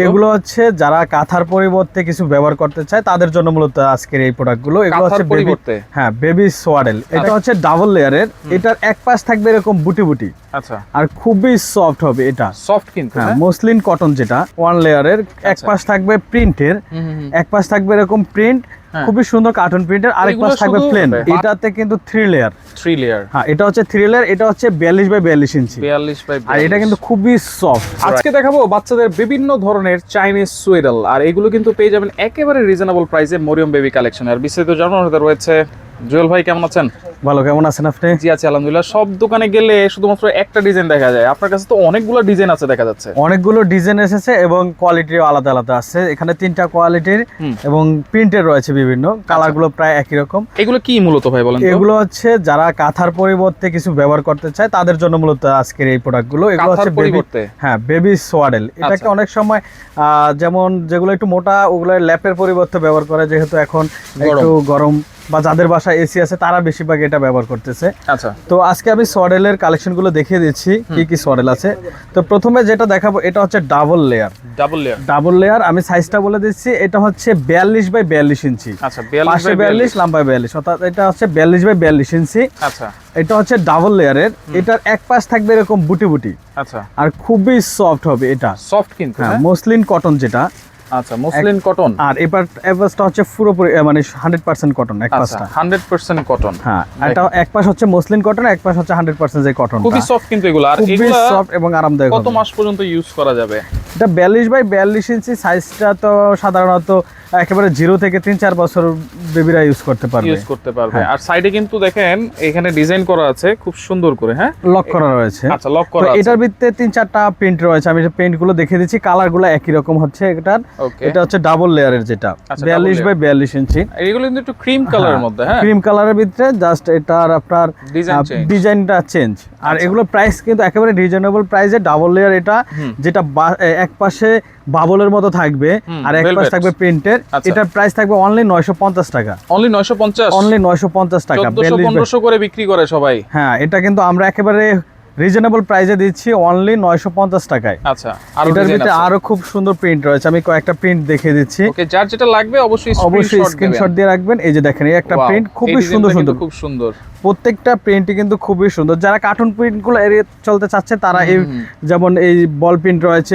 এগুলো হচ্ছে যারা কাঁথার পরিবর্তে কিছু ব্যবহার করতে চায় তাদের জন্য মূলত আজকের এই প্রোডাক্টগুলো। এগুলো হচ্ছে বেবি সোয়াডেল। এটা হচ্ছে ডাবল লেয়ারের। এটার এক পাশ থাকবে এরকম বুটি বুটি, আচ্ছা, আর খুবই সফট হবে। এটা সফট কিন্তু মসলিন কটন, যেটা ওয়ান লেয়ারের। এক পাশ থাকবে প্রিন্টের, এক পাশ থাকবে এরকম প্রিন্ট, খুবই সুন্দর কার্টুন প্রিন্টের, আরেক পাশ থাকবে প্লেন। এটাতে কিন্তু 3 লেয়ার। হ্যাঁ, এটা হচ্ছে 3 লেয়ার। এটা হচ্ছে 42 বাই 42 ইঞ্চি, 42 বাই 42। আর এটা কিন্তু খুবই সফট। আজকে দেখাবো বাচ্চাদের বিভিন্ন ধরনের চাইনিজ সোয়েডাল, আর এগুলো কিন্তু পেয়ে যাবেন একেবারে রিজনেবল প্রাইসে মরিয়ম বেবি কালেকশন। আর বিস্তারিত জানানোর সাথে রয়েছে জুয়েল ভাই। কেমন আছেন? ভালো, কেমন আছেন আপনি? জি আছি আলহামদুলিল্লাহ। সব দোকানে গেলে শুধুমাত্র একটা ডিজাইন দেখা যায়, আপনার কাছে তো অনেকগুলো ডিজাইন আছে দেখা যাচ্ছে। অনেকগুলো ডিজাইন এসেছে এবং কোয়ালিটিও আলাদা আলাদা আছে। এখানে 3টা কোয়ালিটির এবং প্রিন্টের রয়েছে বিভিন্ন, কালারগুলো প্রায় একই রকম। এগুলো কি মূলত ভাই বলেন? এগুলো হচ্ছে যারা কাঁথার পরিবর্তে কিছু ব্যবহার করতে চায় তাদের জন্য মূলত আজকের এই প্রোডাক্টগুলো। এগুলো হচ্ছে বেবি সোয়াডেল। এটাকে অনেক সময় যেমন যেগুলো একটু মোটা ওগুলো ল্যাপের পরিবর্তে ব্যবহার করে, যেহেতু এখন একটু গরম বা যাদের বাসায় এসি আছে তারা বেশিরভাগ এটা ব্যবহার করতেছে। আচ্ছা, তো আজকে আমি সোয়াডেলের কালেকশনগুলো দেখিয়ে দিচ্ছি কি কি সোয়াডেল আছে। তো প্রথমে যেটা দেখাবো এটা হচ্ছে ডাবল লেয়ার। ডাবল লেয়ার আমি সাইজটা বলে দিচ্ছি। এটা হচ্ছে 42 বাই 42 ইঞ্চি। আচ্ছা, 42 লম্বায় 42, অর্থাৎ এটা হচ্ছে 42 বাই 42 ইঞ্চি। আচ্ছা, এটা হচ্ছে ডাবল লেয়ারের। এটার এক পাশ থাকবে এরকম বুটি বুটি, আচ্ছা, আর খুবই সফট হবে। এটা সফট কিন্তু মসলিন কটন, যেটা আচ্ছা মসলিন কটন। আর এবারটা হচ্ছে পুরোপুরি মানে 100% কটন। এক পাশটা 100% কটন। হ্যাঁ, এটা এক পাশ হচ্ছে মসলিন কটন, এক পাশ হচ্ছে 100% যে কটন। খুবই সফট কিন্তু এগুলো। আর খুবই সফট এবং আরামদায়ক। কত মাস পর্যন্ত ইউজ করা যাবে? এটা 42 বাই 42 ইঞ্চি সাইজটা। তো সাধারণত একেবারে 0 থেকে 3-4 বছর বেবিরা ইউজ করতে পারবে। আর সাইডে কিন্তু দেখেন এখানে ডিজাইন করা আছে খুব সুন্দর করে। হ্যাঁ, লক করা রয়েছে। আচ্ছা, লক করা আছে। এটার ভিতরে 3-4টা প্রিন্ট রয়েছে। আমি প্রিন্ট গুলো দেখিয়ে দিচ্ছি। কালার গুলো একই রকম হচ্ছে এটার। এটা হচ্ছে ডাবল লেয়ারের, যেটা 42 বাই 42 ইঞ্চি। এগুলো কিন্তু একটু ক্রিম কালারের মধ্যে। হ্যাঁ, ক্রিম কালারের ভিতরে জাস্ট এটার আপনার ডিজাইনটা চেঞ্জ। আর এগুলো প্রাইস কিন্তু একেবারে রিজনেবল প্রাইসে। ডাবল লেয়ার এটা, যেটা এক পাশে বাবলের মতো থাকবে আর এক পাশে থাকবে প্রিন্টের। এটার প্রাইস থাকবে অনলি 950 টাকা। অনলি 950? অনলি 950 টাকা। 1400 করে বিক্রি করে সবাই। হ্যাঁ, এটা কিন্তু আমরা একেবারে রিজনেবল প্রাইসে দিচ্ছি অনলি 950 টাকায়। আচ্ছা, এটার ভিতরে আরো খুব সুন্দর প্রিন্ট রয়েছে। আমি কয়েকটা প্রিন্ট দেখিয়ে দিচ্ছি। ওকে, যার যেটা লাগবে অবশ্যই স্ক্রিনশট দিয়ে রাখবেন। এই যে দেখেন, এই একটা প্রিন্ট খুবই সুন্দর। খুব সুন্দর প্রত্যেকটা প্রিন্টই কিন্তু খুবই সুন্দর। যারা কার্টুন প্রিন্টগুলো এড়িয়ে চলতে চাচ্ছে তারা এই যেমন এই বল প্রিন্ট রয়েছে,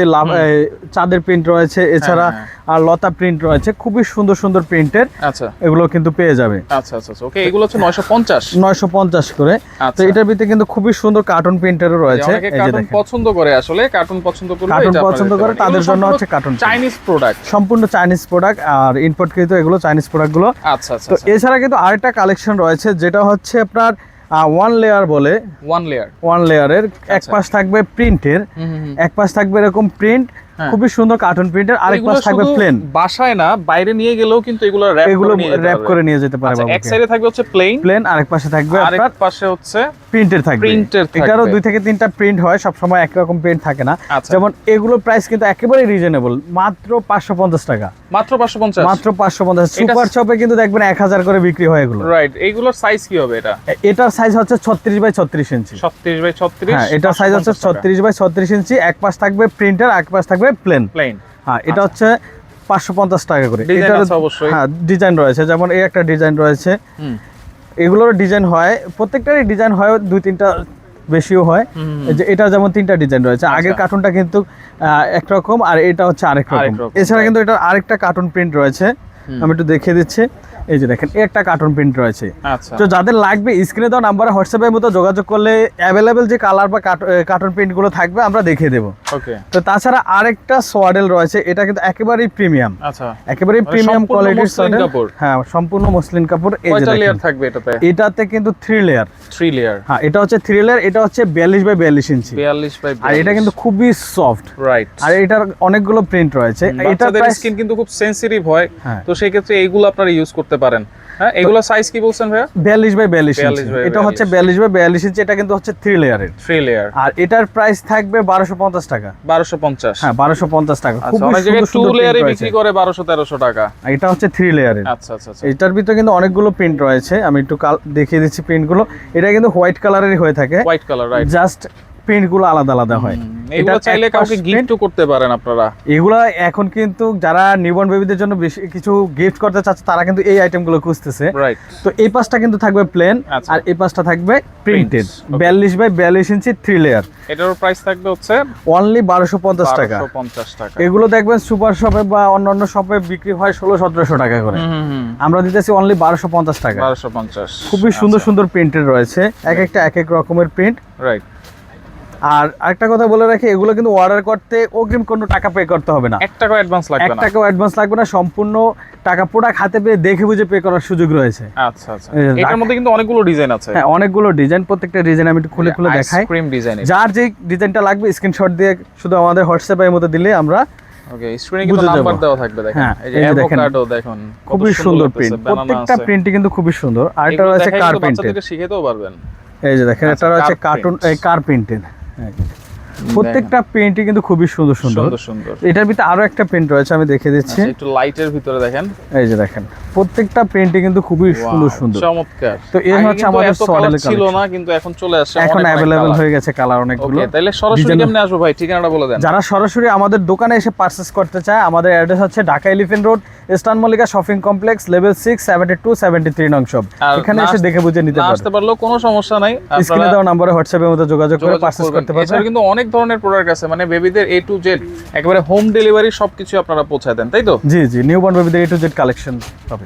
চাঁদের প্রিন্ট রয়েছে, এছাড়া আর লতা প্রিন্ট রয়েছে, খুবই সুন্দর প্রিন্টের। আচ্ছা, এগুলো কিন্তু পেয়ে যাবে। আচ্ছা, ওকে, এগুলো হচ্ছে 950 করে। তো এটার ভিতরে কিন্তু খুবই সুন্দর কার্টুন প্রিন্টেরও রয়েছে। এই যে দেখেন, পছন্দ করে আসলে কার্টুন পছন্দ করে তাদের জন্য হচ্ছে কার্টুন চাইনিজ প্রোডাক্ট, সম্পূর্ণ চাইনিজ প্রোডাক্ট আর ইম্পোর্ট কৃত এগুলো চাইনিজ প্রোডাক্টগুলো। আচ্ছা, তো এছাড়া কিন্তু আরেকটা কালেকশন রয়েছে, যেটা হচ্ছে আপনার ওয়ান লেয়ার বলে। ওয়ান লেয়ারের এক পাশ থাকবে প্রিন্টের, এক পাশ থাকবে এরকম প্রিন্ট, খুবই সুন্দর কার্টুন প্রিন্টের, আরেক পাশ থাকবে প্লেন। বাসায় না বাইরে নিয়ে গেলেও কিন্তু এগুলো র‍্যাপ করে নিয়ে যেতে পারবে। এক সাইডে থাকবে হচ্ছে প্লেন, আরেক পাশে থাকবে আরেক পাশে হচ্ছে প্রিন্টের থাকবে। এটারও 2 থেকে 3টা প্রিন্ট হয়, সব সময় এক রকম প্রিন্ট থাকে না। যেমন এগুলোর প্রাইস কিন্তু একেবারে রিজনেবল, মাত্র 550 টাকা। মাত্র 550। সুপার শপে কিন্তু দেখবেন 1000 করে বিক্রি হয় এগুলো। রাইট, এগুলোর সাইজ কি হবে? এটার সাইজ হচ্ছে 36 বাই 36 ইঞ্চি। 36 বাই 36। হ্যাঁ, এটার সাইজ হচ্ছে 36 বাই 36 ইঞ্চি। এক পাশ থাকবে প্রিন্টার, এক পাশ থাকবে প্লেন। হ্যাঁ, এটা হচ্ছে 550 টাকা করে। হ্যাঁ, ডিজাইন রয়েছে, যেমন এই একটা ডিজাইন রয়েছে। এগুলোর ডিজাইন হয়, প্রত্যেকটারই ডিজাইন হয় 2-3টা, বেশিও হয়। যে এটা যেমন 3টা ডিজাইন রয়েছে। আগের কার্টুনটা কিন্তু একরকম, আর এটা হচ্ছে আরেক রকম। এছাড়া কিন্তু এটা আরেকটা কার্টুন প্রিন্ট রয়েছে, আমি একটু দেখিয়ে দিচ্ছি। এই যে দেখেন, একটা কার্টুন প্রিন্ট রয়েছে। তো যাদের লাগবে স্ক্রিনে দেওয়া নাম্বারে হোয়াটসঅ্যাপের মতো যোগাযোগ করলে অ্যাভেলেবেল যে কালার বা কার্টুন প্রিন্ট গুলো থাকবে আমরা দেখিয়ে দেবো। তো তাছাড়া আরেকটা সোয়াডেল রয়েছে, এটা কিন্তু একেবারেই প্রিমিয়াম। একেবারেই প্রিমিয়াম কোয়ালিটির সোয়াডেল। হ্যাঁ, সম্পূর্ণ মসলিন কাপড়। এই যে লেয়ার থাকবে এটাতে কিন্তু 3 লেয়ার। হ্যাঁ, এটা হচ্ছে 3 লেয়ার। এটা হচ্ছে 42 বাই 42 ইঞ্চি। আর এটা কিন্তু খুবই সফট। রাইট, আর এটার অনেকগুলো প্রিন্ট রয়েছে। এটার স্কিন কিন্তু খুব সেনসিটিভ হয়, তো সেই ক্ষেত্রে এইগুলো আপনারা ইউজ করতে পারেন। হ্যাঁ, এগুলো সাইজ কি বলছেন ভাইয়া? 42 বাই 42 ইঞ্চি। এটা হচ্ছে 42 বাই 42 ইঞ্চি। এটা কিন্তু হচ্ছে 3 লেয়ারের। আর এটার প্রাইস থাকবে 1250 টাকা। 1250? হ্যাঁ, 1250 টাকা। খুব সুন্দর 2 লেয়ারে বিক্রি করে 1200-1300 টাকা। এটা হচ্ছে 3 লেয়ারের। আচ্ছা। এটার ভিতরে কিন্তু অনেকগুলো প্রিন্ট রয়েছে, আমি একটু দেখিয়ে দিচ্ছি প্রিন্টগুলো। এটা কিন্তু হোয়াইট কালারেরই হয়ে থাকে। White colour, right. Just print গুলো আলাদা আলাদা হয়। এগুলো চাইলে কাউকে গিফটও করতে পারেন আপনারা। এগুলা এখন কিন্তু যারা নিউবর্ন বেবিদের জন্য বেশি কিছু গিফট করতে চাচ্ছে তারা কিন্তু এই আইটেমগুলো খুঁজতেছে। রাইট। তো এই পাশটা কিন্তু থাকবে প্লেন, আর এই পাশটা থাকবে প্রিন্টেড 42 বাই 42 ইঞ্চি 3 লেয়ার। এটার প্রাইস থাকবে হচ্ছে অনলি 1250 টাকা। 1250 টাকা। এগুলো দেখবেন সুপার শপে বা অন্যান্য শপে বিক্রি হয় 1600-1700 টাকা করে, আমরা দিতেছি অনলি 1250 টাকা। 1250। খুবই সুন্দর সুন্দর প্রিন্টেড রয়েছে, এক একটা এক এক রকমের প্রিন্ট। রাইট। আর আরেকটা কথা বলে রাখি, এগুলো কিন্তু অর্ডার করতে অগ্রিম কোনো টাকা পে করতে হবে না, 1 টাকা অ্যাডভান্স লাগবে না। 1 টাকাও অ্যাডভান্স লাগবে না, সম্পূর্ণ টাকা প্রোডাক্ট হাতে পেয়ে দেখে বুঝে পে করার সুযোগ রয়েছে। আচ্ছা আচ্ছা। এটার মধ্যে কিন্তু অনেকগুলো ডিজাইন আছে। হ্যাঁ, অনেকগুলো ডিজাইন, প্রত্যেকটা ডিজাইন আমি একটু খুলে খুলে দেখাই। Ice cream design. যার যে ডিজাইনটা লাগবে স্ক্রিনশট দিয়ে শুধু আমাদের হোয়াটসঅ্যাপের মধ্যে দিলে আমরা ওকে, স্ক্রিনে কিন্তু নাম্বার দেওয়া থাকবে, দেখেন। এই যে অ্যাভোকাডো দেখুন, খুবই সুন্দর প্রিন্ট, প্রত্যেকটা প্রিন্টই কিন্তু খুবই সুন্দর। আর এটা রয়েছে কার প্রিন্টেড, বাচ্চাদেরকে শিখাতেও পারবেন। এই যে দেখেন, এটা রয়েছে কার্টুন কার প্রিন্টেড। প্রত্যেকটা প্রিন্টই কিন্তু খুবই সুন্দর সুন্দর সুন্দর। এটার ভিতরে আরো একটা প্রিন্ট রয়েছে, আমি দেখিয়ে দিচ্ছি। একটু লাইটের ভিতরে দেখেন, এই যে দেখেন, প্রত্যেকটা প্রিন্টই কিন্তু খুবই সুন্দর সুন্দর, চমৎকার। তো এই হচ্ছে আমাদের সডেল ছিল না, কিন্তু এখন চলে আসছে, এখন अवेलेबल হয়ে গেছে কালার অনেকগুলো। ওকে, তাহলে সরাসরি কেমনে আসবো ভাই, ঠিকানাটা বলে দেন। যারা সরাসরি আমাদের দোকানে এসে পারচেজ করতে চায়, আমাদের অ্যাড্রেস হচ্ছে Dhaka elephant road, eastern Mallika shopping complex, level 6, 72, 73 নং শপ। এখানে এসে দেখে বুঝে নিতে পারবেন। আসতে পারলেও কোনো সমস্যা নাই, স্ক্রিনে দেওয়া নম্বরে হোয়াটসঅ্যাপের মধ্যে যোগাযোগ করে পারচেজ করতে পারবেন। এছাড়া কিন্তু অনেক ধরনের প্রোডাক্ট আছে, মানে বেবিদের A to Z একেবারে হোম ডেলিভারি সবকিছু আপনারা পৌঁছায় দেন, তাই তো? জি জি, নিউবর্ন বেবিদের A to Z কালেকশন হবে।